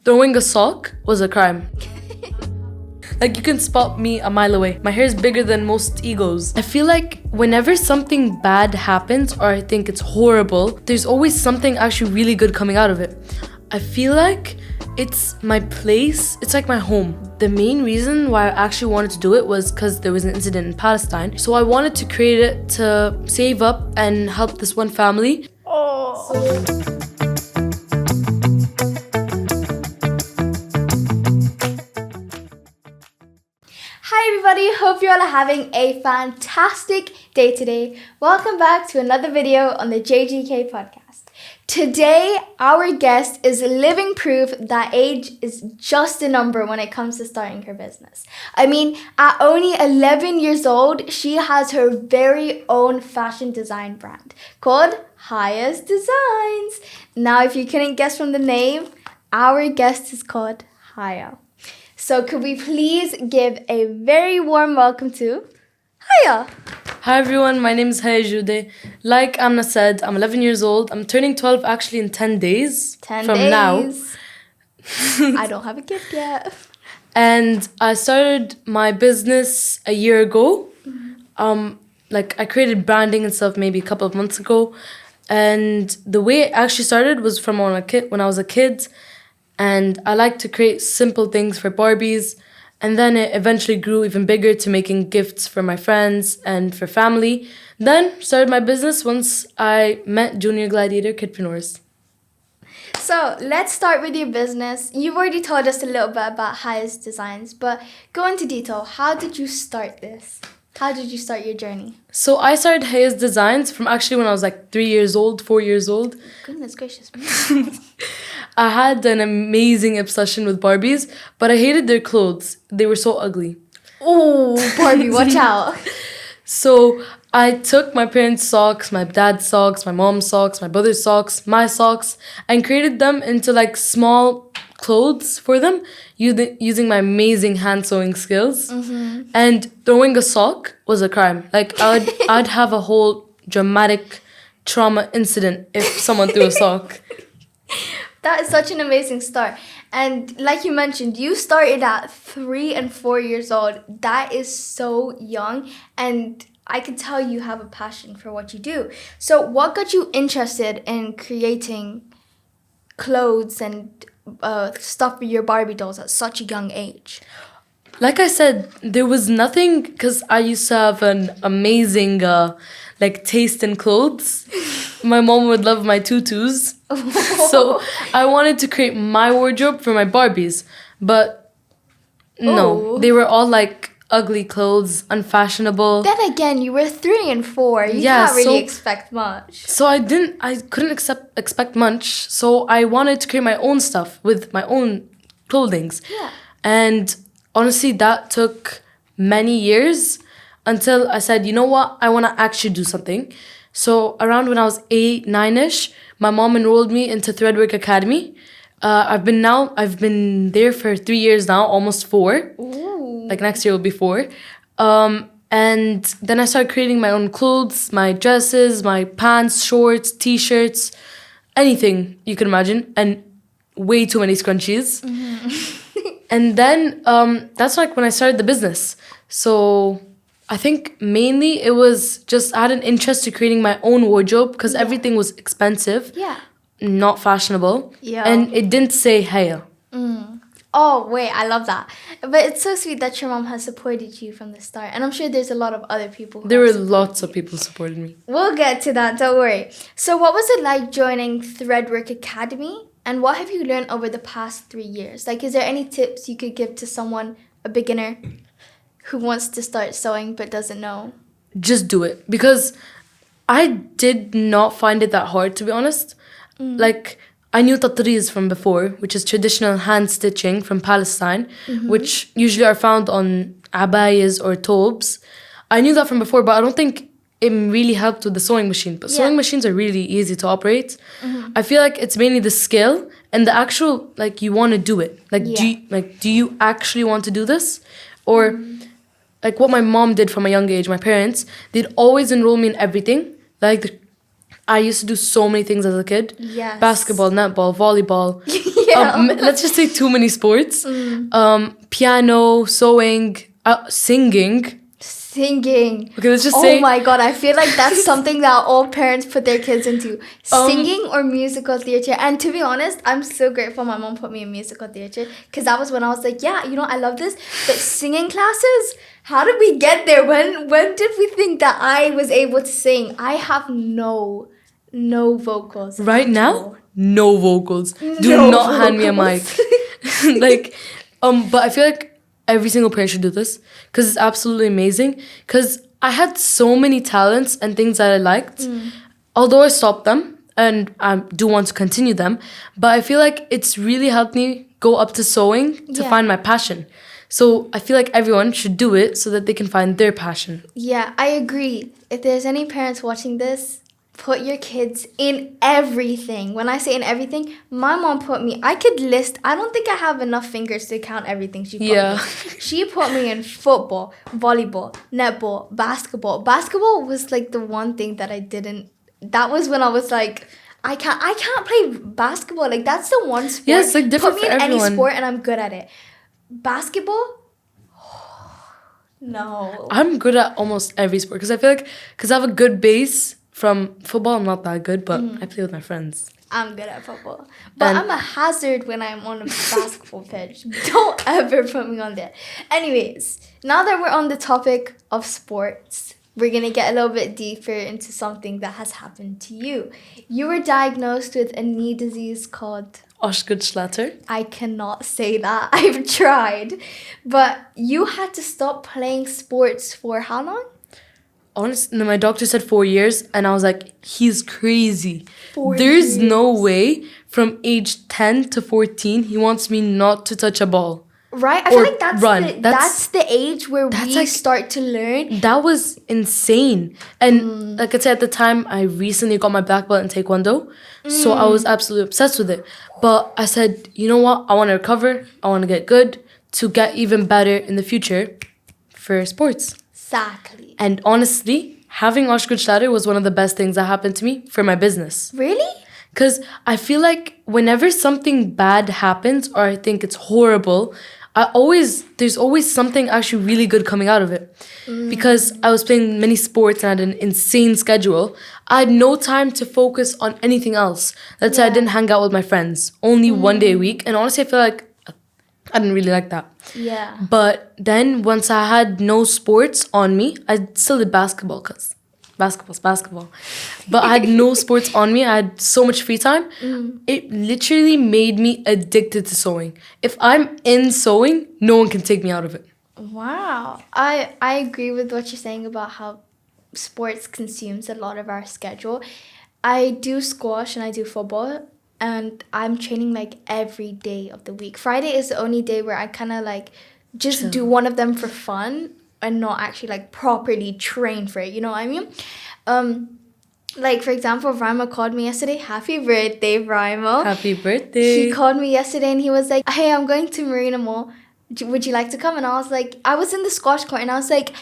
throwing a sock was a crime. Like, you can spot me a mile away. My hair is bigger than most egos. I feel like whenever something bad happens or I think it's horrible, there's always something actually really good coming out of it. I feel like it's my place. It's like my home. The main reason why I actually wanted to do it was because there was an incident in Palestine. So I wanted to create it to save up and help this one family. Hi everybody, hope you all are having a fantastic day today. Welcome back to another video on the JGK podcast. Today, our guest is living proof that age is just a number when it comes to starting her business. I mean, at only 11 years old, she has her very own fashion design brand called Haya Designs. Now, if you couldn't guess from the name, our guest is called Haya. So could we please give a very warm welcome to Haya? Hi everyone, my name is Haya Judeh. Like Amna said, I'm 11 years old. I'm turning 12 actually in 10 days. 10 from days. now. I don't have a gift yet. And I started my business a year ago. I created branding and stuff maybe a couple of months ago. And the way it actually started was from when I was a kid. And I like to create simple things for Barbies. And then it eventually grew even bigger to making gifts for my friends and for family. Then started my business once I met Junior Gladiator Kidpreneurs. So let's start with your business. You've already told us a little bit about Haya's Designs, but go into detail. How did you start this? How did you start your journey? So I started Haya's Designs from actually when I was like 4 years old. Goodness gracious me. I had an amazing obsession with Barbies, but I hated their clothes. They were so ugly. Oh, Barbie, watch out. So I took my parents' socks, my dad's socks, my mom's socks, my brother's socks, my socks, and created them into like small clothes for them using my amazing hand sewing skills. Mm-hmm. And throwing a sock was a crime. Like I'd have a whole dramatic trauma incident if someone threw a sock. That is such an amazing start. And like you mentioned, you started at 3 and 4 years old. That is so young. And I can tell you have a passion for what you do. So what got you interested in creating clothes and stuff for your Barbie dolls at such a young age? Like I said, there was nothing, because I used to have an amazing taste in clothes. My mom would love my tutus. So I wanted to create my wardrobe for my Barbies. But no, they were all like ugly clothes, unfashionable. Then again, you were 3 and 4. You can't really expect much. So I couldn't expect much. So I wanted to create my own stuff with my own clothings. Yeah. And honestly, that took many years until I said, you know what, I want to actually do something. So around when I was 8, 9-ish, my mom enrolled me into Threadwork Academy. I've been there for 3 years now, almost 4. Ooh. Like next year will be 4. And then I started creating my own clothes, my dresses, my pants, shorts, t-shirts, anything you can imagine, and way too many scrunchies. Mm-hmm. And then that's like when I started the business. So I think mainly it was just I had an interest to creating my own wardrobe because everything was expensive, not fashionable, and it didn't say Haya. Oh, wait, I love that. But it's so sweet that your mom has supported you from the start. And I'm sure there's a lot of other people who There were lots of people supporting me. We'll get to that, don't worry. So what was it like joining Threadwork Academy? And what have you learned over the past 3 years? Like, is there any tips you could give to someone, a beginner, who wants to start sewing but doesn't know? Just do it. Because I did not find it that hard, to be honest. Like, I knew tatriz from before, which is traditional hand stitching from Palestine, which usually are found on abayas or tobes. I knew that from before, but I don't think it really helped with the sewing machine. But sewing machines are really easy to operate. I feel like it's mainly the skill and the actual, like, you want to do it. Like, do you actually want to do this? Or, like, what my mom did from a young age, my parents, they'd always enroll me in everything. Like, I used to do so many things as a kid. Yes. Basketball, netball, volleyball. let's just say too many sports. Piano, sewing, singing. Singing. Okay, let's just say. Oh my god, I feel like that's something that all parents put their kids into. Singing or musical theater. And to be honest, I'm so grateful my mom put me in musical theater, because that was when I was like, yeah, you know, I love this. But singing classes, how did we get there? When did we think that I was able to sing? I have no vocals. Right now, no vocals. Do not hand me a mic. But I feel like every single parent should do this, because it's absolutely amazing. Because I had so many talents and things that I liked, although I stopped them and I do want to continue them. But I feel like it's really helped me go up to sewing to find my passion. So I feel like everyone should do it so that they can find their passion. Yeah, I agree. If there's any parents watching this, put your kids in everything. When I say in everything, my mom put me, I could list, I don't think I have enough fingers to count everything she put me in. She put me in football, volleyball, netball, basketball. Basketball was like the one thing that I didn't, that was when I was like, I can't play basketball. Like, that's the one sport. Yeah, it's like different put me for in everyone. any sport and I'm good at it. Basketball? No. I'm good at almost every sport, because I feel like, because I have a good base. From football, I'm not that good, but I play with my friends. I'm good at football. But I'm a hazard when I'm on a basketball pitch. Don't ever put me on there. Anyways, now that we're on the topic of sports, we're going to get a little bit deeper into something that has happened to you. You were diagnosed with a knee disease called... Scrunchies. I cannot say that. I've tried. But you had to stop playing sports for how long? Honestly, my doctor said 4 years, and I was like, he's crazy. 4 There's years. no way from age 10 to 14 he wants me not to touch a ball. Right? I feel like that's the age where we like, start to learn. That was insane. And like I said, at the time, I recently got my black belt in Taekwondo. So I was absolutely obsessed with it. But I said, you know what? I want to recover. I want to get good to get even better in the future for sports. Exactly. And honestly, having Scrunchies was one of the best things that happened to me for my business. Really? Because I feel like whenever something bad happens or I think it's horrible, there's always something actually really good coming out of it. Because I was playing many sports and I had an insane schedule, I had no time to focus on anything else. Let's say I didn't hang out with my friends, only 1 day a week. And honestly, I feel like I didn't really like that. Yeah. But then once I had no sports on me, I still did basketball, because basketball's basketball. But I had no sports on me. I had so much free time. It literally made me addicted to sewing. If I'm in sewing, no one can take me out of it. Wow. I agree with what you're saying about how sports consumes a lot of our schedule. I do squash and I do football. And I'm training like every day of the week. Friday is the only day where I kind of like just do one of them for fun and not actually like properly train for it. You know what I mean? Like, for example, Raimo called me yesterday. Happy birthday, Raimo. Happy birthday. He called me yesterday and he was like, hey, I'm going to Marina Mall. Would you like to come? And I was like, I was in the squash court and I was like,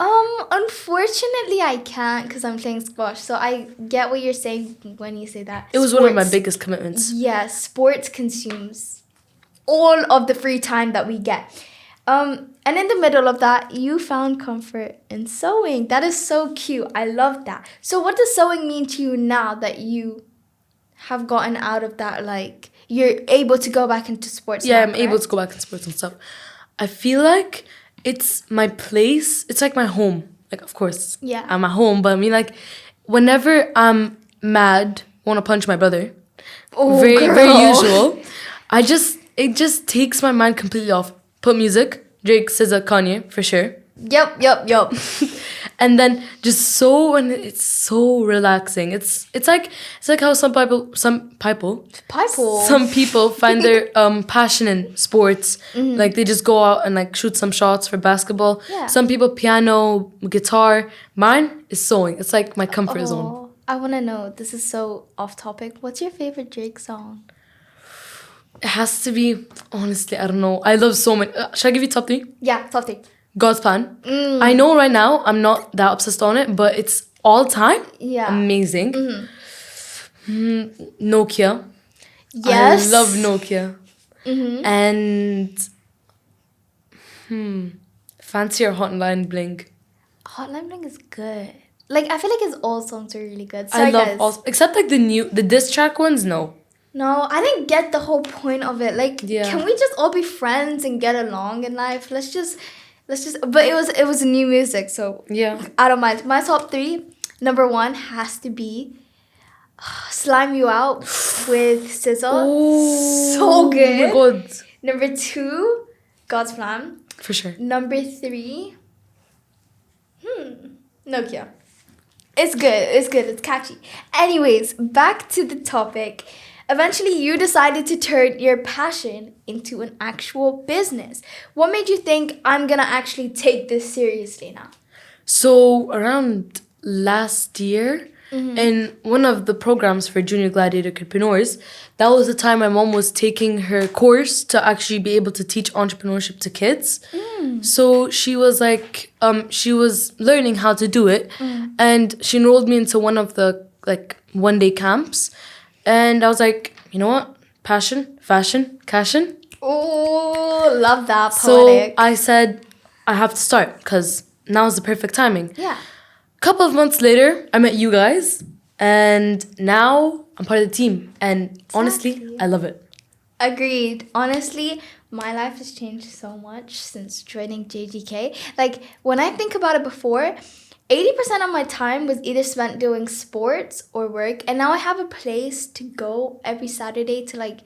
unfortunately I can't because I'm playing squash. So I get what you're saying when you say that. It was one of my biggest commitments. Yes, sports consumes all of the free time that we get. And in the middle of that, you found comfort in sewing. That is so cute. I love that. So what does sewing mean to you now that you have gotten out of that, like, you're able to go back into sports? Yeah, now, I'm correct? able to go back in sports and stuff. I feel like it's my place. It's like my home. Like, of course, I'm at home. But I mean, like, whenever I'm mad, want to punch my brother, very usual, it just takes my mind completely off. Put music, Drake, SZA, Kanye, for sure. Yup. And then just sew, and it's so relaxing. It's like how some people find their passion in sports. Like they just go out and like shoot some shots for basketball. Yeah. Some people piano, guitar. Mine is sewing. It's like my comfort zone. I want to know. This is so off topic. What's your favorite Drake song? It has to be, honestly, I don't know. I love so many. Should I give you top 3? Yeah, top 3. God's Plan. I know right now I'm not that obsessed on it, but it's all time. Yeah. Amazing. Nokia. Yes. I love Nokia. Mm-hmm. And fancy or Hotline Bling. Hotline Bling is good. Like, I feel like his old songs are really good. I Sorry, love guys. all, except like the diss track ones. No. No, I didn't get the whole point of it. Like, Yeah. can we just all be friends and get along in life? Let's just. But it was new music, so Yeah. I don't mind. My top 3, number 1 has to be Slime You Out with SZA. Oh, So good. Oh my god. Number 2, God's Plan. For sure. Number 3, Nokia. It's good. It's catchy. Anyways, back to the topic. Eventually, you decided to turn your passion into an actual business. What made you think, I'm gonna actually take this seriously now? So around last year, in one of the programs for Junior Gladiator Kidpreneurs, that was the time my mom was taking her course to actually be able to teach entrepreneurship to kids. So she was like, she was learning how to do it, and she enrolled me into one of the like 1-day camps, and I was like, you know what, passion, fashion, cashin. Oh, love that, So poetic. I said I have to start because now is the perfect timing. Yeah. Couple of months later, I met you guys, and now I'm part of the team. And honestly, Exactly. I love it. Agreed. Honestly, my life has changed so much since joining JGK. Like, when I think about it before, 80% of my time was either spent doing sports or work. And now I have a place to go every Saturday to, like,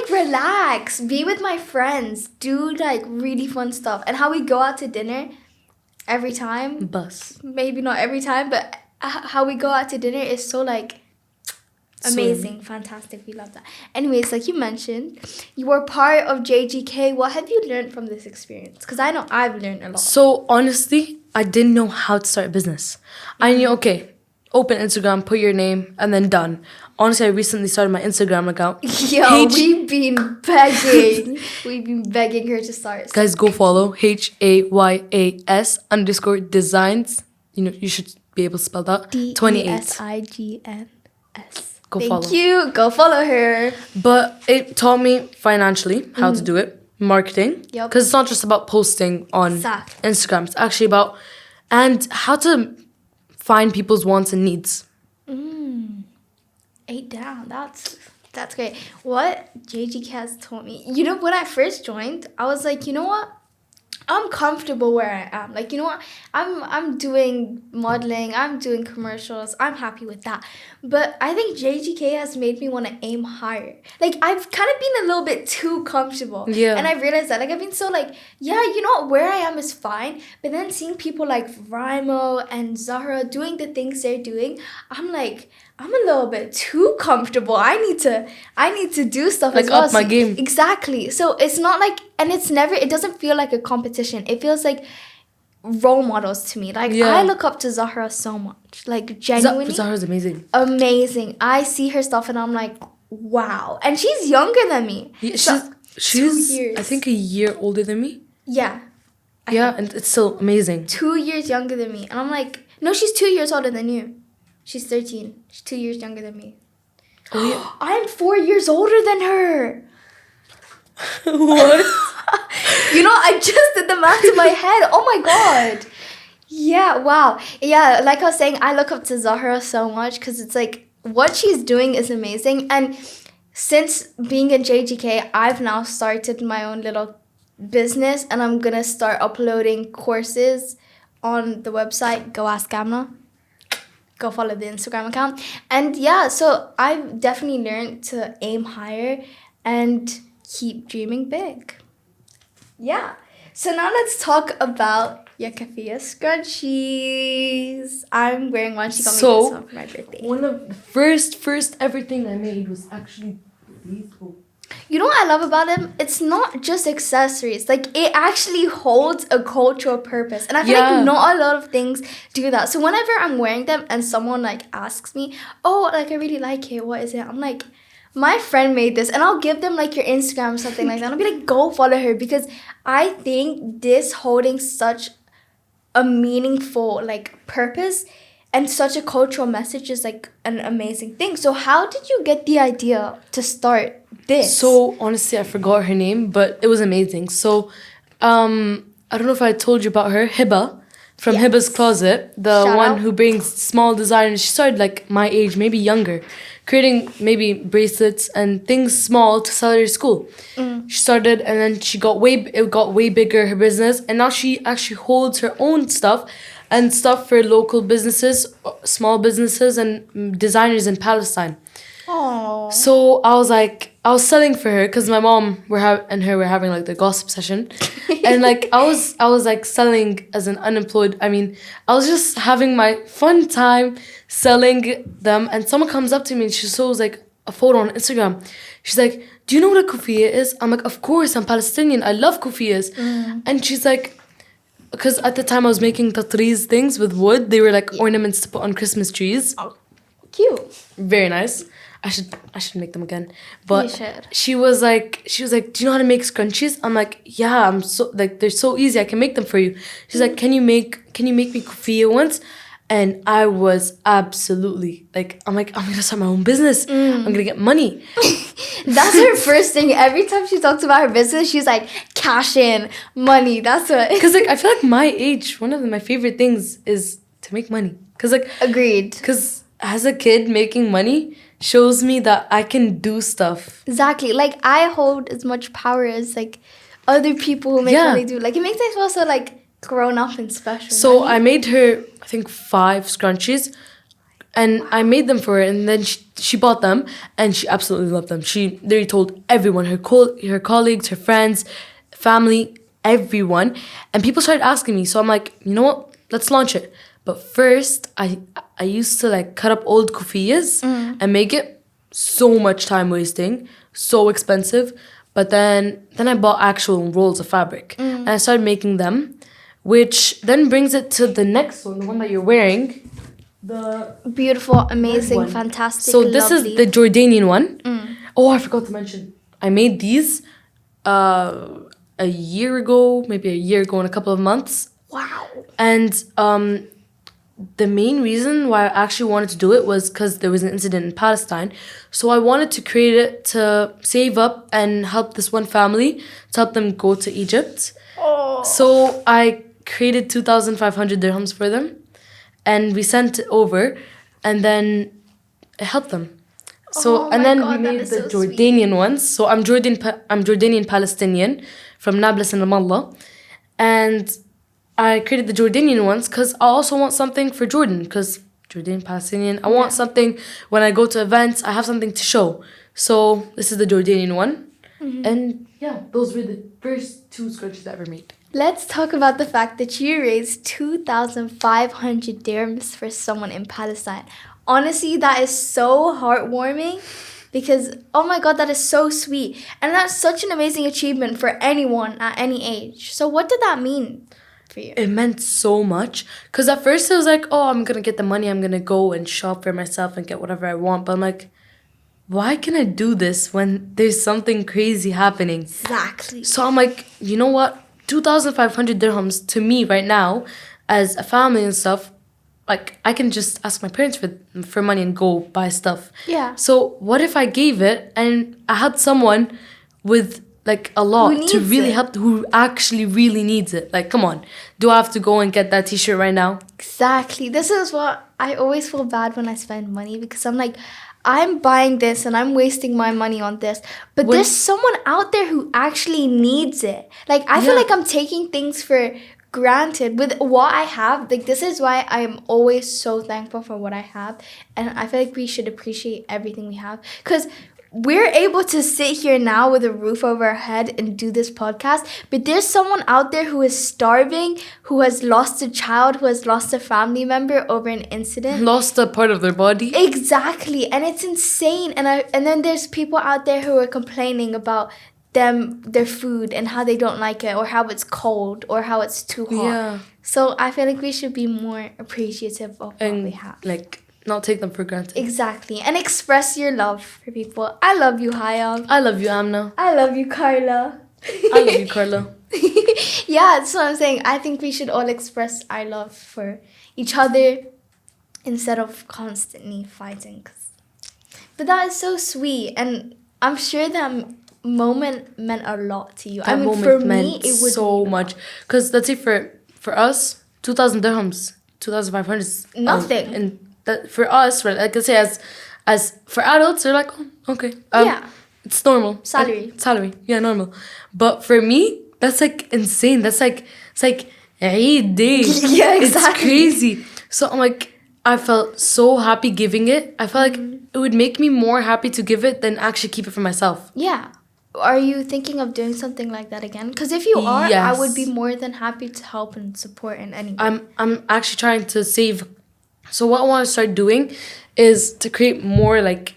relax, be with my friends, do, like, really fun stuff. And how we go out to dinner every time. Bus. Maybe not every time, but how we go out to dinner is so, like, amazing, fantastic. We love that. Anyways, like you mentioned, you were part of JGK. What have you learned from this experience? Because I know I've learned a lot. So honestly, I didn't know how to start a business. I knew, okay, open Instagram, put your name, and then done. Honestly, I recently started my Instagram account. Yo, we've been begging. We've been begging her to start. Guys, go follow HAYAS_designs. You know, you should be able to spell that. 28. DESIGNS. Go Thank follow. you. Go follow her. But it taught me financially how to do it, marketing. Yup. Because it's not just about posting on Exactly. Instagram. It's actually about, and how to find people's wants and needs. 8 down. That's great. What JGK has taught me. You know, when I first joined, I was like, you know what? I'm comfortable where I am. Like, you know what? I'm doing modeling. I'm doing commercials. I'm happy with that. But I think JGK has made me want to aim higher. Like, I've kind of been a little bit too comfortable. Yeah. And I realized that. Like, I've been so like, yeah, you know what? Where I am is fine. But then seeing people like Raimo and Zahra doing the things they're doing, I'm like, I'm a little bit too comfortable. I need to do stuff Like, as well. up my game. Exactly. So it's not like, and it doesn't feel like a competition. It feels like role models to me. Like, Yeah. I look up to Zahra so much. Like, genuinely Zahra's amazing. amazing. I see her stuff and I'm like, wow. And she's younger than me. Yeah, So, she's 2 years. I think a year older than me. Yeah. Yeah, and it's still amazing. 2 years younger than me. And I'm like, no, she's 2 years older than you. She's 13. She's 2 years younger than me. Oh yeah. I'm 4 years older than her. What? You know, I just did the math in my head. Oh my god. Yeah, wow. Yeah, like I was saying, I look up to Zahra so much because it's like what she's doing is amazing. And since being in JGK, I've now started my own little business and I'm going to start uploading courses on the website. Go Ask Gamna. Go follow the Instagram account. And yeah, so I've definitely learned to aim higher and keep dreaming big. Yeah. So now let's talk about your Kafia scrunchies. I'm wearing one. She got me this one for my birthday. One of the first everything I made was actually these. You know what I love about them? It's not just accessories. Like, it actually holds a cultural purpose. And I feel like not a lot of things do that. So whenever I'm wearing them and someone, like, asks me, oh, like, I really like it. What is it? I'm like, my friend made this. And I'll give them, like, your Instagram or something like that. And I'll be like, go follow her. Because I think this holding such a meaningful, like, purpose, and such a cultural message is like an amazing thing. So how did you get the idea to start this? So honestly, I forgot her name, but it was amazing. So I don't know if I told you about her, Hiba, from Yes. Hiba's Closet, the Shout one out. who brings small designers. She started like my age, maybe younger, creating maybe bracelets and things small to sell at her school. She started, and then it got way bigger, her business, and now she actually holds her own stuff and stuff for local businesses, small businesses, and designers in Palestine. Oh, So I was selling for her because my mom and her were having like the gossip session, and like I was like selling as an unemployed. I mean, I was just having my fun time selling them, and someone comes up to me and she shows like a photo on Instagram. She's like, "Do you know what a kufiya is?" I'm like, "Of course, I'm Palestinian. I love kufiyas." And she's like, because at the time I was making tatriz things with wood. They were like ornaments to put on Christmas trees. cute. Very nice. I should make them again. But You should. she was like, "Do you know how to make scrunchies?" I'm like, "Yeah, I'm so like they're so easy. I can make them for you." She's like, "Can you make me kufiya once?" And I was absolutely like, I'm gonna start my own business. I'm gonna get money. That's her first thing. Every time she talks about her business, she's like, cash in, money. That's what. Cause like I feel like my age, one of my favorite things is to make money. Cause like Agreed. Cause as a kid, making money shows me that I can do stuff. Exactly. Like, I hold as much power as, like, other people who make Yeah. money do. Like, it makes us feel so, like, grown up and special. So right? I made her, I think, 5 scrunchies, and I made them for her, and then she bought them, and she absolutely loved them. She literally told everyone, her colleagues, her friends, family, everyone, and people started asking me. So I'm like, you know what? Let's launch it. But first, I used to like cut up old kufiyas and make it. So much time wasting, so expensive. But then I bought actual rolls of fabric, and I started making them. Which then brings it to the next one, the one that you're wearing. The Beautiful, amazing, one. fantastic, So this lovely. is the Jordanian one. Oh, I forgot to mention. I made these a year ago, maybe a year ago in a couple of months. Wow. And the main reason why I actually wanted to do it was because there was an incident in Palestine. So I wanted to create it to save up and help this one family, to help them go to Egypt. Oh. So I created 2,500 dirhams for them, and we sent it over, and then it helped them. So Oh and my then God, we that made is the so sweet. Jordanian ones. So I'm Jordanian Palestinian from Nablus and Ramallah, and I created the Jordanian ones because I also want something for Jordan, because Jordanian Palestinian. I want something when I go to events. I have something to show. So this is the Jordanian one, and yeah, those were the first 2 scrunchies I ever made. Let's talk about the fact that you raised 2,500 dirhams for someone in Palestine. Honestly, that is so heartwarming because, oh my God, that is so sweet. And that's such an amazing achievement for anyone at any age. So what did that mean for you? It meant so much, because at first it was like, oh, I'm gonna get the money, I'm gonna go and shop for myself and get whatever I want. But I'm like, why can I do this when there's something crazy happening? Exactly. So I'm like, you know what? 2,500 dirhams to me right now, as a family and stuff, like I can just ask my parents for money and go buy stuff. Yeah. So what if I gave it and I had someone with like a lot Who to needs really it. help, who actually really needs it? Like, come on, do I have to go and get that t-shirt right now? Exactly. This is what I always feel bad when I spend money because I'm like, I'm buying this and I'm wasting my money on this. But When- there's someone out there who actually needs it. Like, I feel Yeah. like I'm taking things for granted with what I have. Like, this is why I am always so thankful for what I have. And I feel like we should appreciate everything we have. Because we're able to sit here now with a roof over our head and do this podcast, but there's someone out there who is starving, who has lost a child, who has lost a family member over an incident. Lost a part of their body. Exactly, and it's insane. And then there's people out there who are complaining about their food and how they don't like it, or how it's cold, or how it's too hot. Yeah. So I feel like we should be more appreciative of what we And have. like not take them for granted. Exactly, and express your love for people. I love you, Haya. I love you, Amna. I love you, Carla. I love you, Carla. Yeah, that's what I'm saying. I think we should all express our love for each other instead of constantly fighting. But that is so sweet, and I'm sure that moment meant a lot to you. That moment for me, it would so much. Because let's say for us, 2,000 dirhams, 2,500 is nothing. And that for us, right, like I say, as for adults, they're like, oh, okay, it's normal. Salary, yeah, normal. But for me, that's like insane. It's like Eid day. Yeah, exactly. It's crazy. So I'm like, I felt so happy giving it. I felt like it would make me more happy to give it than actually keep it for myself. Yeah. Are you thinking of doing something like that again? Because if you are, yes. I would be more than happy to help and support in any way. I'm actually trying to save. So what I want to start doing is to create more a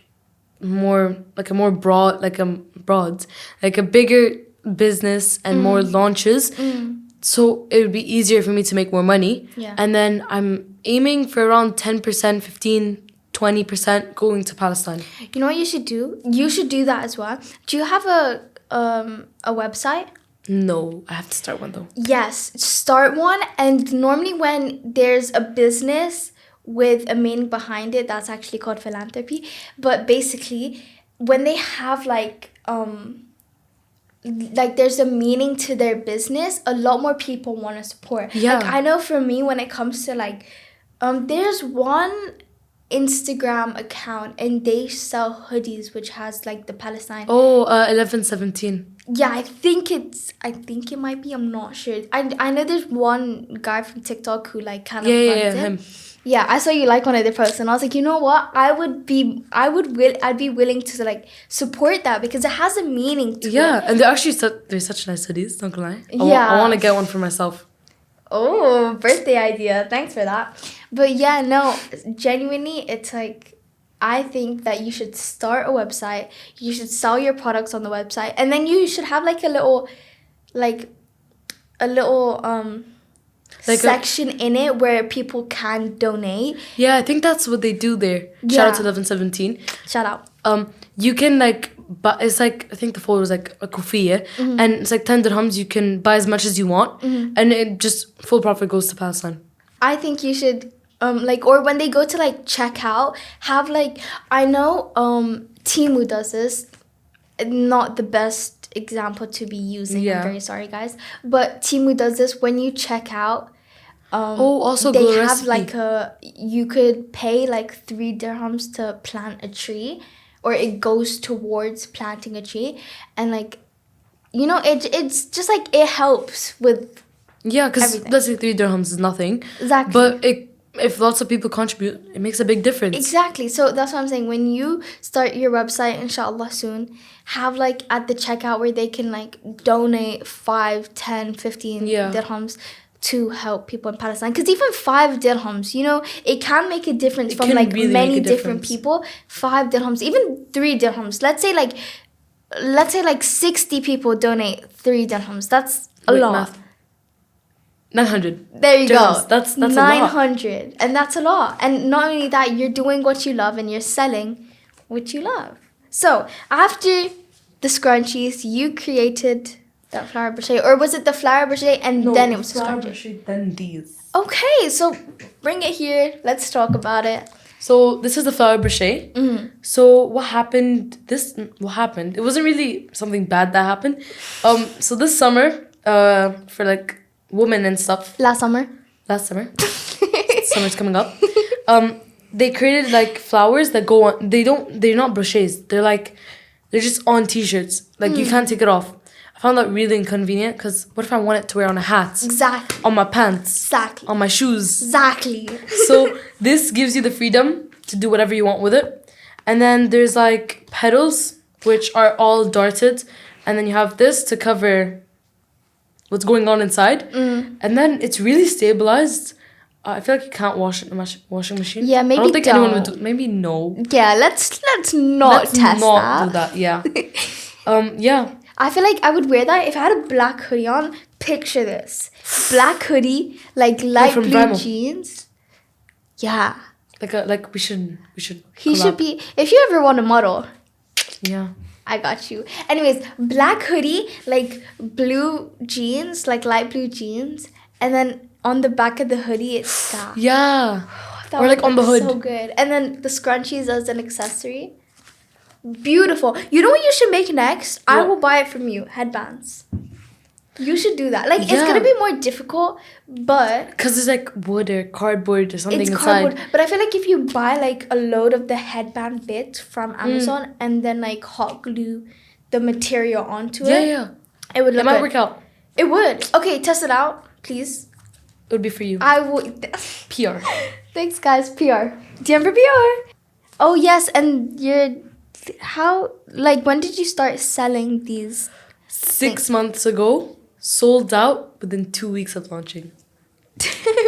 bigger business and more launches. So it would be easier for me to make more money. Yeah. And then I'm aiming for around 10%, 15, 20% going to Palestine. You know what you should do? You should do that as well. Do you have a website? No, I have to start one though. Yes, start one. And normally when there's a business with a meaning behind it, that's actually called philanthropy. But basically, when they have like there's a meaning to their business, a lot more people want to support. Yeah. Like I know for me, when it comes to like, there's one Instagram account and they sell hoodies which has like the Palestine. 1117. Yeah, I think it might be. I'm not sure. I know there's one guy from TikTok who like kind of runs it. Him. Yeah, I saw you like one of their posts and I was like, you know what? I'd be willing to like support that because it has a meaning to it. Yeah, and they're such nice hoodies, don't lie. I want to get one for myself. Oh, birthday idea. Thanks for that. But yeah, no, genuinely, it's like, I think that you should start a website. You should sell your products on the website. And then you should have like a little section in it where people can donate. Yeah, I think that's what they do there. Yeah. Shout out to 1117. Shout out. You can but it's like, I think the photo was like a kufiya, and it's like 10 dirhams. You can buy as much as you want, and it just full profit goes to Palestine. I think you should or when they go to like check out, have like, I know Temu does this, not the best example to be using. Yeah. I'm very sorry guys, but Temu does this when you check out. Also they have recipe. You could pay like 3 dirhams to plant a tree, or it goes towards planting a tree, and like, you know, it's just like it helps with. Yeah, because let's say 3 dirhams is nothing. Exactly. But if lots of people contribute, it makes a big difference. Exactly. So that's what I'm saying. When you start your website, inshallah soon, have like at the checkout where they can like donate 5, 10, 15 dirhams to help people in Palestine. Because even 5 dirhams, you know, it can make a difference from like really many different people. 5 dirhams, even 3 dirhams. Let's say like 60 people donate 3 dirhams. That's a lot. Math. 900. There you go. That's 900. A lot. And that's a lot. And not only that, you're doing what you love and you're selling what you love. So after the scrunchies, you created that flower brochet, or was it the flower brochet and then it was flower brochet, then these. Okay, so bring it here. Let's talk about it. So this is the flower brochet. So what happened? It wasn't really something bad that happened. So this summer, for like women and stuff. Last summer. Summer's coming up. They created like flowers that go on. They're not brochets. They're just on t-shirts. Like you can't take it off. I found that really inconvenient because what if I want it to wear on a hat? Exactly. On my pants. Exactly. On my shoes. Exactly. So this gives you the freedom to do whatever you want with it. And then there's like petals, which are all darted. And then you have this to cover what's going on inside. And then it's really stabilized. I feel like you can't wash it in a washing machine. Yeah, maybe I don't think anyone would do. Maybe no. Yeah, let's not test that. Let's not do that. Yeah. Yeah. I feel like I would wear that if I had a black hoodie on. Picture this: black hoodie, like light blue Bremo. Jeans. Yeah. Like we should. He should be. If you ever want a model. Yeah. I got you. Anyways, black hoodie, like blue jeans, like light blue jeans, and then on the back of the hoodie it's that. Yeah. Or like on the hood. So good. And then the scrunchies as an accessory. Beautiful. You know what you should make next? What? I will buy it from you. Headbands. You should do that. Like, it's going to be more difficult, but... Because it's like wood or cardboard or something inside. Cardboard. But I feel like if you buy, like, a load of the headband bits from Amazon and then, like, hot glue the material onto it... Yeah. It would look It might good. work out. It would. Okay, test it out, please. It would be for you. I would... PR. Thanks, guys. PR. DM for PR. Oh, yes. And you're... How... Like, when did you start selling these 6 months ago. Sold out within 2 weeks of launching.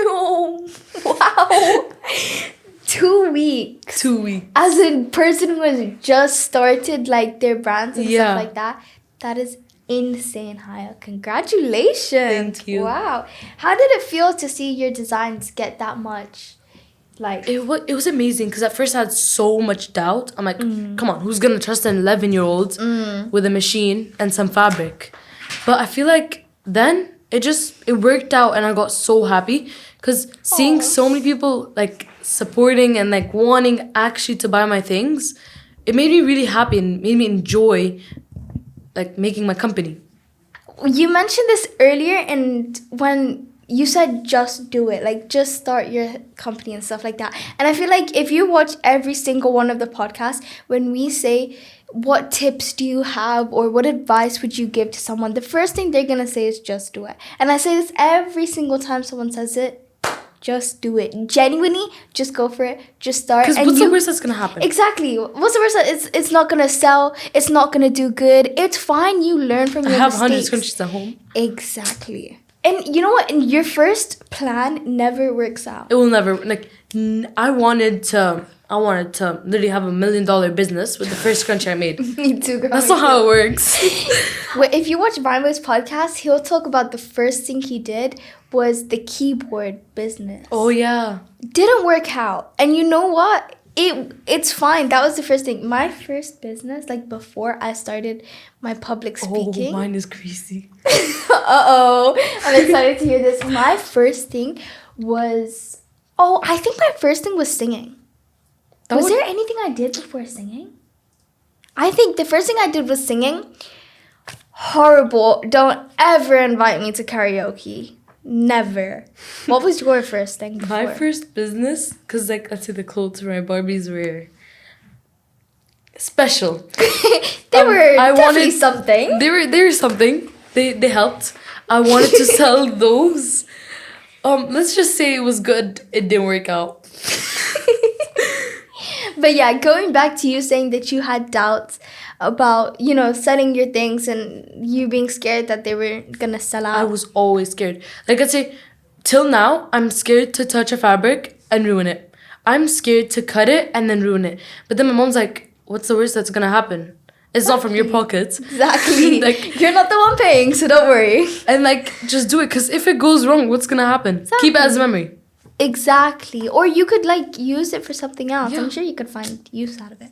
Oh, wow. 2 weeks. 2 weeks. As a person who has just started, like, their brands and stuff like that, that is insane, Haya. Congratulations. Thank you. Wow. How did it feel to see your designs get that much? Like, it was amazing because at first I had so much doubt. I'm like, come on, who's going to trust an 11-year-old with a machine and some fabric? But I feel like then it worked out and I got so happy because seeing so many people like supporting and like wanting actually to buy my things, it made me really happy and made me enjoy like making my company. You mentioned this earlier, and when you said just do it, like just start your company and stuff like that. And I feel like if you watch every single one of the podcasts, when we say what tips do you have or what advice would you give to someone, the first thing they're gonna say is just do it. And I say this every single time someone says it. Just do it. Genuinely, just go for it. Just start. Because what's the worst that's going to happen? Exactly. What's the worst? It's not going to sell. It's not going to do good. It's fine. You learn from your mistakes. I have 100 scrunchies at home. Exactly. And you know what? And your first plan never works out. It will never. Like, I wanted to literally have $1 million business with the first scrunchie I made. Me too, girl. That's not how it works. If you watch Vinewood's podcast, he'll talk about the first thing he did was the keyboard business. Oh, yeah. Didn't work out. And you know what? It's fine. That was the first thing. My first business, like before I started my public speaking. Oh, mine is crazy. Uh-oh. I'm excited to hear this. My first thing was... Oh, I think my first thing was singing. Was there anything I did before singing? I think the first thing I did was singing. Horrible. Don't ever invite me to karaoke. Never. What was your first thing before? My first business, because like let's say the clothes for my Barbies were special. They were definitely something. They were something. They helped. I wanted to sell those. Let's just say it was good. It didn't work out. But yeah, going back to you saying that you had doubts about, selling your things and you being scared that they were gonna sell out. I was always scared. Like I'd say, till now, I'm scared to touch a fabric and ruin it. I'm scared to cut it and then ruin it. But then my mom's like, what's the worst that's gonna happen? It's not from your pockets. Exactly. Like, you're not the one paying, so don't worry. And like, just do it. Because if it goes wrong, what's gonna happen? Exactly. Keep it as a memory. Exactly. Or you could like use it for something else. Yeah. I'm sure you could find use out of it.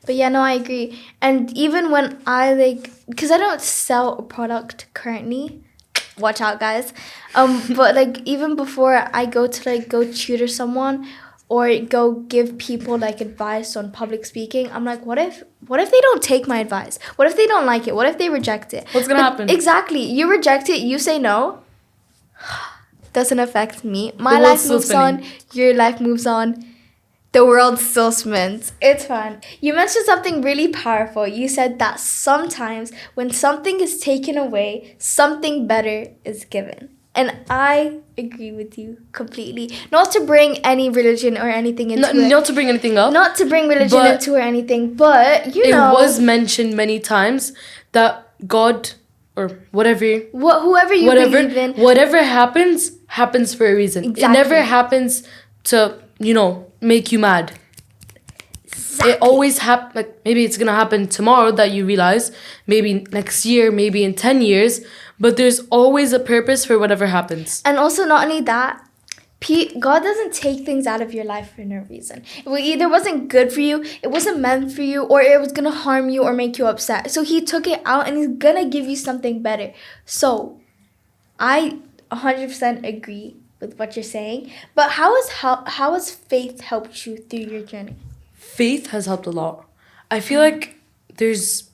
But yeah, no, I agree. And even when I because I don't sell a product currently, watch out, guys. But like even before I go to go tutor someone or go give people like advice on public speaking, I'm like, what if they don't take my advice? What if they don't like it? What if they reject it? What's gonna happen? Exactly. You reject it. You say no. Doesn't affect me. My The life world's moves still spinning. on. Your life moves on. The world still spins. It's fun. You mentioned something really powerful. You said that sometimes when something is taken away, something better is given. And I agree with you completely. Not to bring any religion or anything into it. Not to bring anything up. Not to bring religion but into or anything. But, it was mentioned many times that God or whoever you believe in. Whatever happens for a reason. Exactly. It never happens to, make you mad. Exactly. It always happens, like maybe it's going to happen tomorrow that you realize, maybe next year, maybe in 10 years, but there's always a purpose for whatever happens. And also not only that, God doesn't take things out of your life for no reason. It either wasn't good for you, it wasn't meant for you, or it was going to harm you or make you upset. So he took it out and he's going to give you something better. So I 100% agree with what you're saying. But how has faith helped you through your journey? Faith has helped a lot. I feel like there's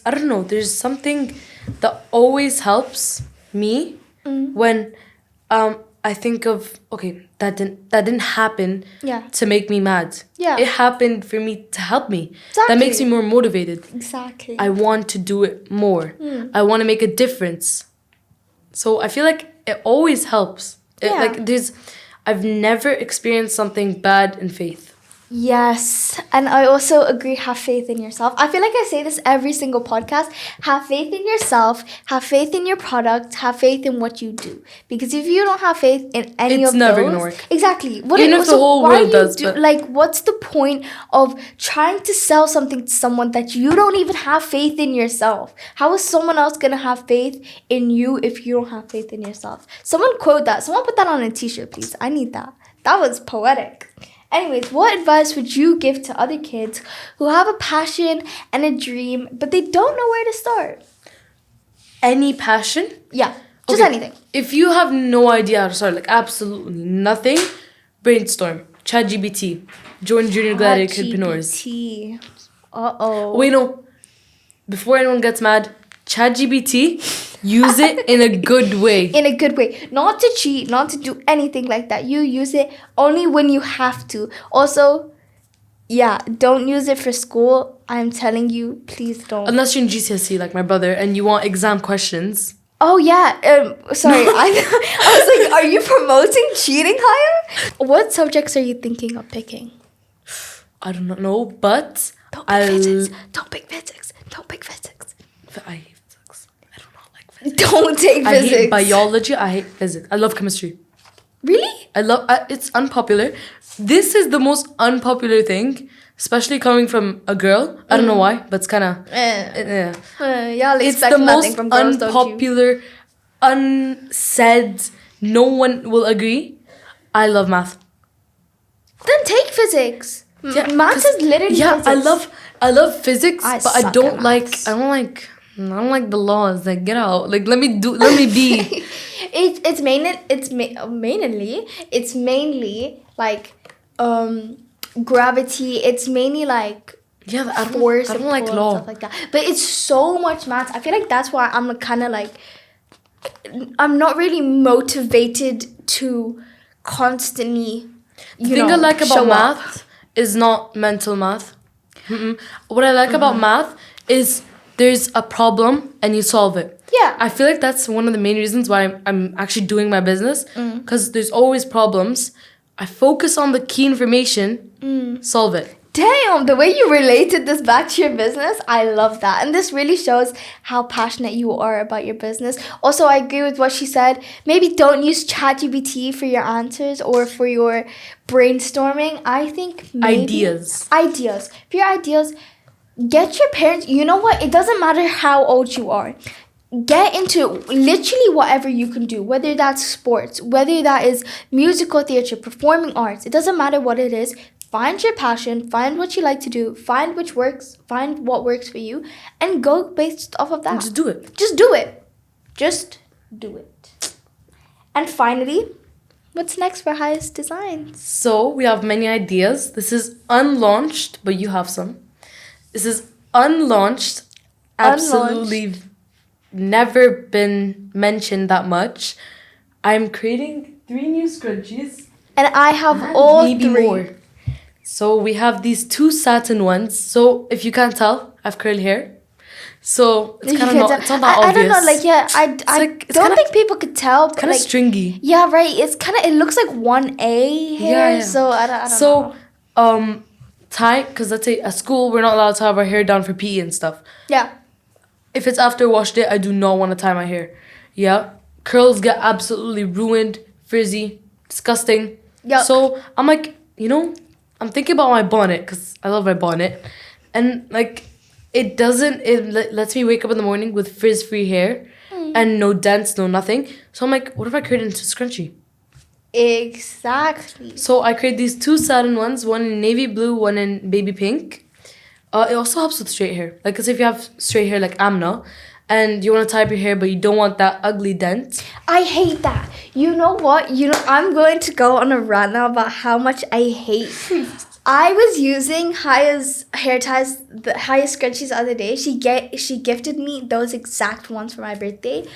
I don't know, there's something that always helps me when I think of, okay, that didn't happen to make me mad. Yeah. It happened for me to help me. Exactly. That makes me more motivated. Exactly. I want to do it more. I want to make a difference. So I feel like it always helps. I've never experienced something bad in faith. Yes, and I also agree, have faith in yourself. I feel like I say this every single podcast. Have faith in yourself, have faith in your product, have faith in what you do. Because if you don't have faith in any of those... It's never going to work. Exactly. Even if the whole world does. Like, what's the point of trying to sell something to someone that you don't even have faith in yourself? How is someone else going to have faith in you if you don't have faith in yourself? Someone quote that. Someone put that on a t-shirt, please. I need that. That was poetic. Anyways, what advice would you give to other kids who have a passion and a dream, but they don't know where to start? Any passion? Yeah, just anything. If you have no idea how to start, like absolutely nothing, brainstorm. ChatGPT. Join Junior Gladiator Kidpreneurs. Uh-oh. Wait, no. Before anyone gets mad, ChatGPT, use it in a good way. In a good way. Not to cheat, not to do anything like that. You use it only when you have to. Also, don't use it for school. I'm telling you, please don't. Unless you're in GCSE like my brother and you want exam questions. Oh, yeah. Sorry. I was like, are you promoting cheating, Haya? What subjects are you thinking of picking? I don't know, but... Don't pick physics. Don't pick physics. Don't pick physics. I hate physics. I do not like physics. Don't take physics. I hate biology. I hate physics. I love chemistry. Really? I love... it's unpopular. This is the most unpopular thing, especially coming from a girl. I don't know why, but it's kind of... Y'all it's expect the nothing most from girls, unpopular, unsaid, no one will agree. I love math. Then take physics. Yeah, math is literally physics. I love physics, but I don't like the laws. Like, get out. Like, let me be. It's mainly like gravity. It's mainly like force. I don't like law, stuff like that. But it's so much math. I feel like that's why I'm kind of like, I'm not really motivated to constantly. The thing I like about math is not mental math. What I like about math is there's a problem and you solve it. Yeah. I feel like that's one of the main reasons why I'm actually doing my business, because there's always problems. I focus on the key information, solve it. Damn, the way you related this back to your business, I love that. And this really shows how passionate you are about your business. Also, I agree with what she said. Maybe don't use ChatGPT for your answers or for your brainstorming. I think maybe... Ideas. For your ideas, get your parents... You know what? It doesn't matter how old you are. Get into literally whatever you can do, whether that's sports, whether that is musical theater, performing arts. It doesn't matter what it is. Find your passion, find what you like to do, find what works for you, and go based off of that. And just do it. Just do it. Just do it. And finally, what's next for Haya's Designs? So, we have many ideas. This is unlaunched, but you have some. This is unlaunched. Absolutely never been mentioned that much. I'm creating 3 new scrunchies. And I have all maybe 3. More. So we have these 2 satin ones. So if you can't tell, I have curly hair. So it's kind of not that obvious. I don't know, I don't think people could tell. It's kind of stringy. Yeah, right. It looks like 1A hair. Yeah. So I don't know. Tie, because let's say at school, we're not allowed to have our hair down for PE and stuff. Yeah. If it's after wash day, I do not want to tie my hair. Yeah. Curls get absolutely ruined, frizzy, disgusting. Yeah. So I'm like, I'm thinking about my bonnet because I love my bonnet. And it lets me wake up in the morning with frizz-free hair and no dents, no nothing. So I'm like, what if I create it into scrunchie? Exactly. So I create these 2 satin ones, one in navy blue, one in baby pink. It also helps with straight hair. Like, because if you have straight hair like Amna, and you want to tie up your hair, but you don't want that ugly dent. I hate that. You know what? I'm going to go on a rant now about how much I hate. I was using Haya's hair ties, the Haya Scrunchies the other day. She gifted me those exact ones for my birthday.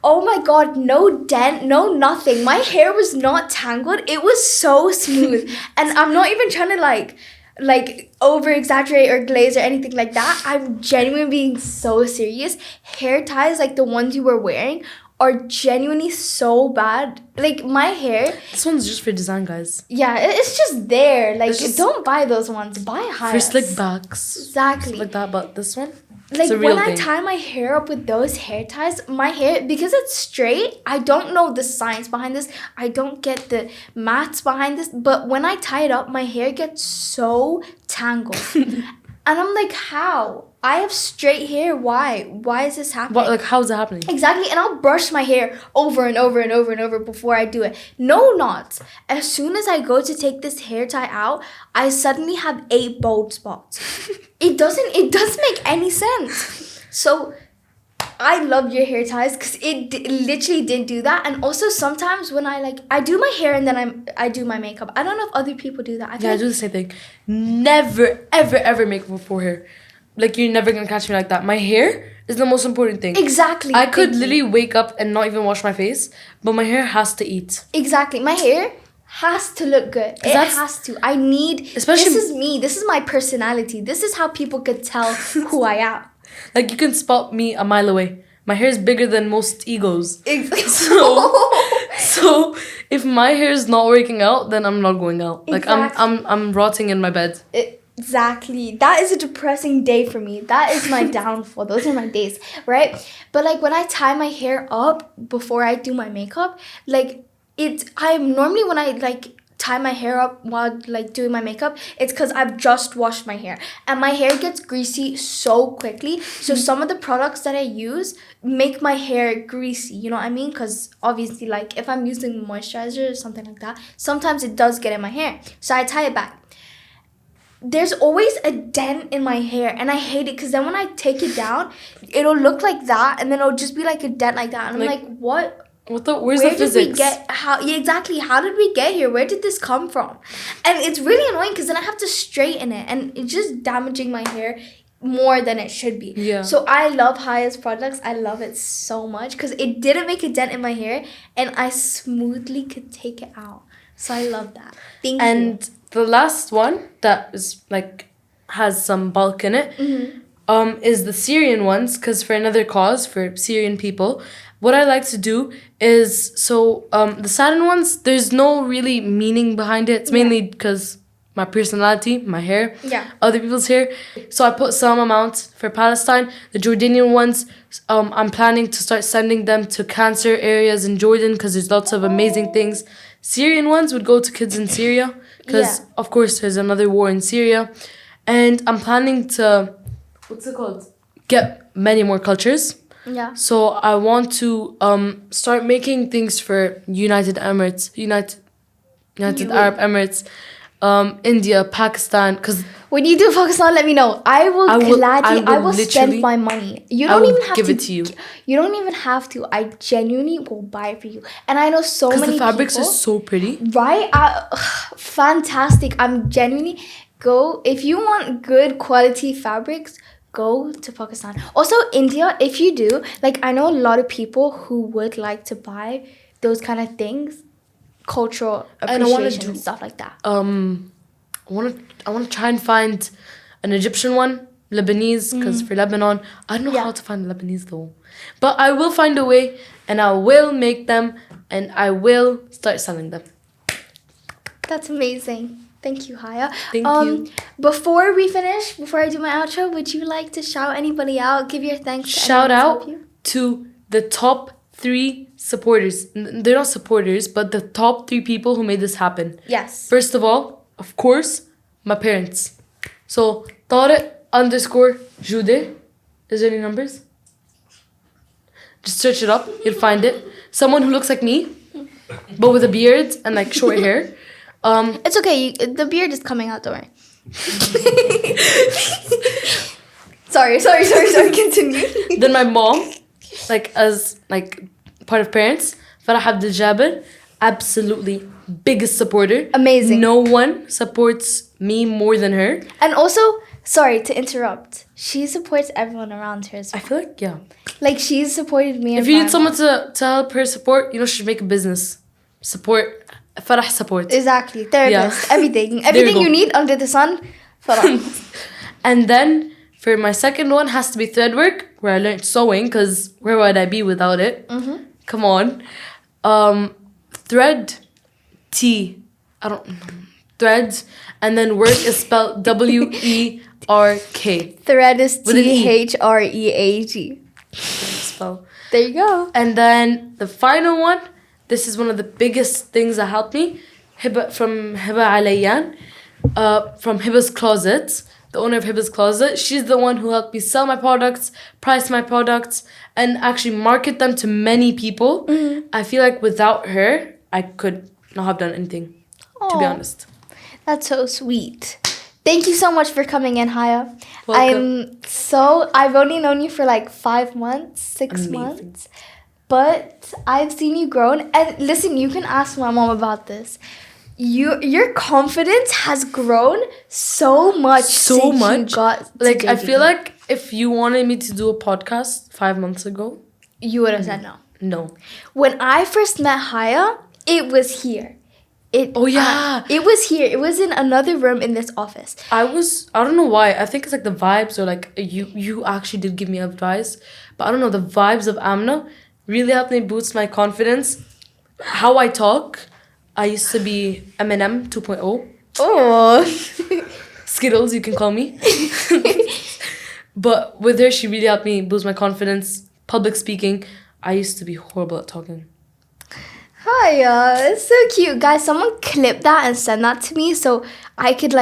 Oh my god, no dent, no nothing. My hair was not tangled. It was so smooth. And I'm not even trying to like over exaggerate or glaze or anything like that. I'm genuinely being so serious. Hair ties like the ones you were wearing are genuinely so bad. Like my hair, this one's just for design, guys. yeah, it's just there. Like don't buy those ones. Buy Hayas. For slick backs. Exactly. Like that, but this one, like it's a real when thing. I tie my hair up with those hair ties, my hair, because it's straight, I don't know the science behind this. I don't get the maths behind this. But when I tie it up, my hair gets so tangled. And I'm like, how? I have straight hair. Why? Why is this happening? What, like, how's it happening? Exactly. And I'll brush my hair over and over and over and over before I do it. No knots. As soon as I go to take this hair tie out, I suddenly have 8 bald spots. It doesn't make any sense. So I love your hair ties because it literally did do that. And also sometimes when I do my hair and then I do my makeup. I don't know if other people do that. I do the same thing. Never, ever, ever make up before hair. Like, you're never gonna catch me like that. My hair is the most important thing. Exactly. I could literally wake up and not even wash my face, but my hair has to eat. Exactly. My hair has to look good. It has to. I need, especially, this is me. This is my personality. This is how people could tell who I am. Like, you can spot me a mile away. My hair is bigger than most egos. Exactly. So if my hair is not working out, then I'm not going out. Like, exactly. I'm rotting in my bed. Exactly. That is a depressing day for me. That is my downfall. Those are my days, right? But like when I tie my hair up before I do my makeup, like I'm normally when I like tie my hair up while like doing my makeup, it's because I've just washed my hair and my hair gets greasy so quickly. So some of the products that I use make my hair greasy, you know what I mean? Because obviously like if I'm using moisturizer or something like that, sometimes it does get in my hair. So I tie it back. There's always a dent in my hair and I hate it because then when I take it down, it'll look like that and then it'll just be like a dent like that. And I'm like what? Where's the physics? Exactly. How did we get here? Where did this come from? And it's really annoying because then I have to straighten it and it's just damaging my hair more than it should be. Yeah. So I love Haya's products. I love it so much because it didn't make a dent in my hair and I smoothly could take it out. So I love that. Thank you. And the last one that is like has some bulk in it, is the Syrian ones, because for another cause, for Syrian people, what I like to do is, the satin ones, there's no really meaning behind it. It's mainly because my personality, my hair, other people's hair. So I put some amount for Palestine. The Jordanian ones, I'm planning to start sending them to cancer areas in Jordan because there's lots of amazing things. Syrian ones would go to kids in Syria because, of course, there's another war in Syria. And I'm planning to, get many more cultures. Yeah. So I want to start making things for United Arab Emirates, India, Pakistan. Because when you do Pakistan, let me know. I will spend my money. You don't even have to give it to you. You don't even have to. I genuinely will buy it for you. And I know so many people. Because the fabrics are so pretty. Right? Fantastic. I'm genuinely if you want good quality fabrics, go to Pakistan. Also, India, if you do, like I know a lot of people who would like to buy those kind of things, cultural appreciation and stuff like that. I want to try and find an Egyptian one, Lebanese, because for Lebanon, I don't know how to find Lebanese though. But I will find a way, and I will make them, and I will start selling them. That's amazing. Thank you, Haya. Thank you. Before I do my outro, would you like to shout anybody out? Give your thanks. Shout out to the top 3 supporters. They're not supporters, but the top 3 people who made this happen. Yes. First of all, of course, my parents. So, Tariq_Judeh. Is there any numbers? Just search it up. You'll find it. Someone who looks like me, but with a beard and like short hair. It's okay. The beard is coming out, don't worry. Sorry. Continue. Then my mom, as part of parents, Farah Abdel Jabir, absolutely biggest supporter. Amazing. No one supports me more than her. And also, sorry to interrupt, she supports everyone around her as I well. feel like, yeah. Like, she's supported me. If you need someone to help her support, she should make a business. Support. Farah support. Exactly. Therapist. Yeah. Everything you you need under the sun, Farah. And then for my second one has to be thread work, where I learned sewing, because where would I be without it? Mm-hmm. Come on. Thread, I don't know. Threads, and then work is spelled WERK. Thread is With an E. THREAG. Spell. There you go. And then the final one, this is one of the biggest things that helped me. From Hiba Alayyan, from Hiba's Closet, the owner of Hiba's Closet. She's the one who helped me sell my products, price my products, and actually market them to many people. Mm-hmm. I feel like without her, I could not have done anything, to be Aw. honest. That's so sweet. Thank you so much for coming in, Haya. Welcome. I've only known you for 5 months, 6 Amazing. months. But I've seen you grow. And listen, you can ask my mom about this. Your confidence has grown so much since you got to I feel JGK. like if you wanted me to do a podcast 5 months ago, You would have said no. no. When I first met Haya, it was here. It was here. It was in another room in this office. I don't know why. I think it's the vibes, or you actually did give me advice. But I don't know, the vibes of Amna really helped me boost my confidence. How I talk, I used to be Eminem 2.0. Oh. Skittles, you can call me. But with her, she really helped me boost my confidence. Public speaking, I used to be horrible at talking. Hiya, it's so cute. Guys, someone clip that and send that to me so I could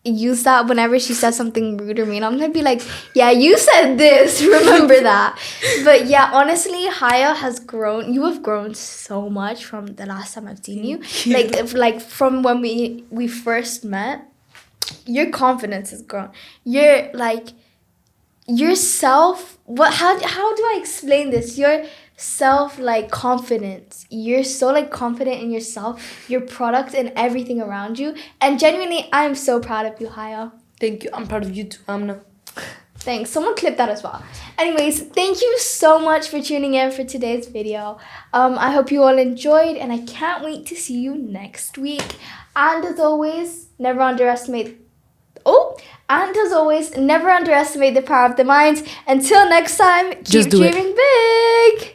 use that whenever she says something rude or mean. I'm gonna be like, yeah, you said this, remember that. But yeah, honestly, Haya has grown. You have grown so much from the last time I've seen you. Like from when we first met, your confidence has grown. You're yourself. How do I explain this? Your self confidence. You're so confident in yourself, your product, and everything around you. And genuinely, I am so proud of you, Haya. Thank you. I'm proud of you too, Amna. Thanks. Someone clip that as well. Anyways, thank you so much for tuning in for today's video. I hope you all enjoyed, and I can't wait to see you next week. And as always, never underestimate the power of the mind. Until next time, keep Just do it. dreaming big.